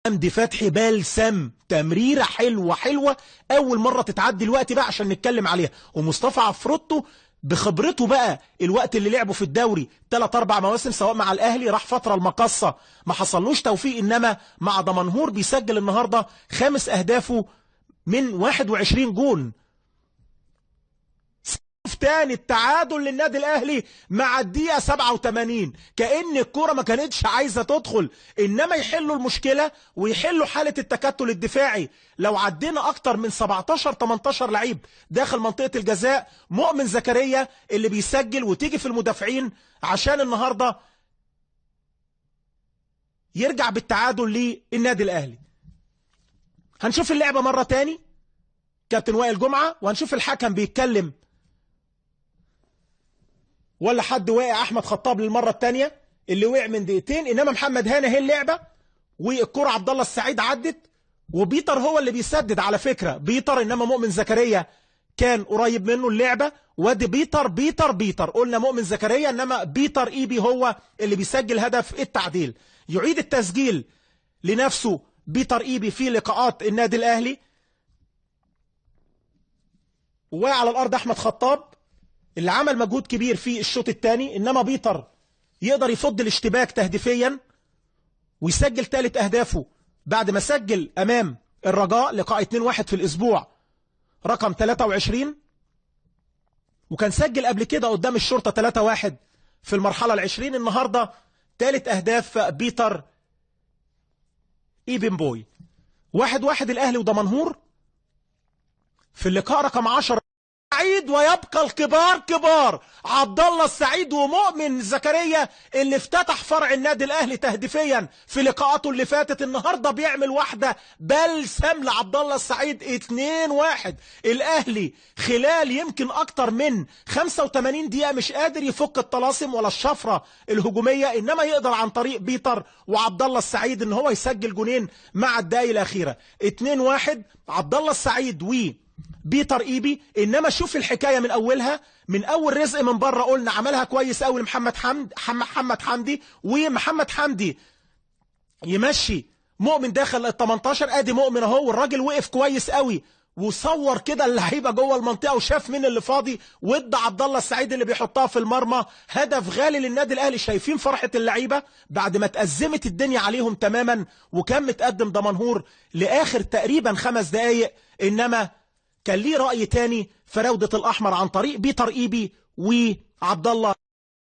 حمدي فتحي بلسم تمريرة حلوة حلوة أول مرة تتعدي الوقت بقى عشان نتكلم عليها. ومصطفى عفروتو بخبرته بقى الوقت اللي لعبه في الدوري 3-4 مواسم سواء مع الأهلي راح فترة المقصة ما حصلوش توفيق، إنما مع دمنهور بيسجل النهاردة 5 أهدافه من 21 جون. تاني التعادل للنادي الاهلي مع الدقيقه 87 كأن الكرة ما كانتش عايزه تدخل، انما يحلوا المشكله ويحلوا حاله التكتل الدفاعي. لو عدينا اكتر من 17-18 لعيب داخل منطقه الجزاء، مؤمن زكريا اللي بيسجل وتيجي في المدافعين عشان النهارده يرجع بالتعادل للنادي الاهلي. هنشوف اللعبه مره تاني كابتن وائل جمعه، وهنشوف الحكم بيتكلم ولا حد واقع. احمد خطاب للمره الثانيه اللي وقع من دقيقتين، انما محمد هاني هي اللعبه والكره عبد الله السعيد عدت وبيتر هو اللي بيسدد على فكره بيتر، انما مؤمن زكريا كان قريب منه اللعبه. وادي بيتر قلنا مؤمن زكريا، انما بيتر ايبي هو اللي بيسجل هدف التعديل. يعيد التسجيل لنفسه بيتر ايبي في لقاءات النادي الاهلي. وعلى الارض احمد خطاب اللي عمل مجهود كبير في الشوط الثاني، انما بيتر يقدر يفض الاشتباك تهديفيا ويسجل ثالث اهدافه بعد ما سجل امام الرجاء لقاء 2-1 في الاسبوع رقم 23، وكان سجل قبل كده قدام الشرطة 3-1 في المرحلة ال20. النهاردة ثالث اهداف بيتر ايبن بوي. 1-1 الاهلي ودمنهور في اللقاء رقم 10. سعيد ويبقى الكبار كبار عبد الله السعيد ومؤمن زكريا اللي افتتح فرع النادي الاهلي تهديفيا في لقاءاته اللي فاتت، النهارده بيعمل واحده بلسم لعبد الله السعيد 2-1. الاهلي خلال يمكن اكتر من 85 دقيقه مش قادر يفك الطلاسم ولا الشفره الهجوميه، انما يقدر عن طريق بيتر وعبد الله السعيد ان هو يسجل جونين مع الدقايق الاخيره. 2-1 عبد الله السعيد بيتر ايبي. انما شوف الحكايه من اولها، من اول رزق من بره قلنا عملها كويس قوي لمحمد حمدي، ومحمد حمدي يمشي مؤمن داخل ال 18. ادي مؤمن اهو، والراجل وقف كويس قوي وصور كده اللعيبه جوه المنطقه وشاف مين اللي فاضي وادى عبد الله السعيد اللي بيحطها في المرمى. هدف غالي للنادي الاهلي. شايفين فرحه اللعيبه بعد ما اتأزمت الدنيا عليهم تماما وكان متقدم دمنهور لاخر تقريبا 5 دقائق، انما كان ليه رأي تاني فراودة الأحمر عن طريق بيتر إيبي وعبد الله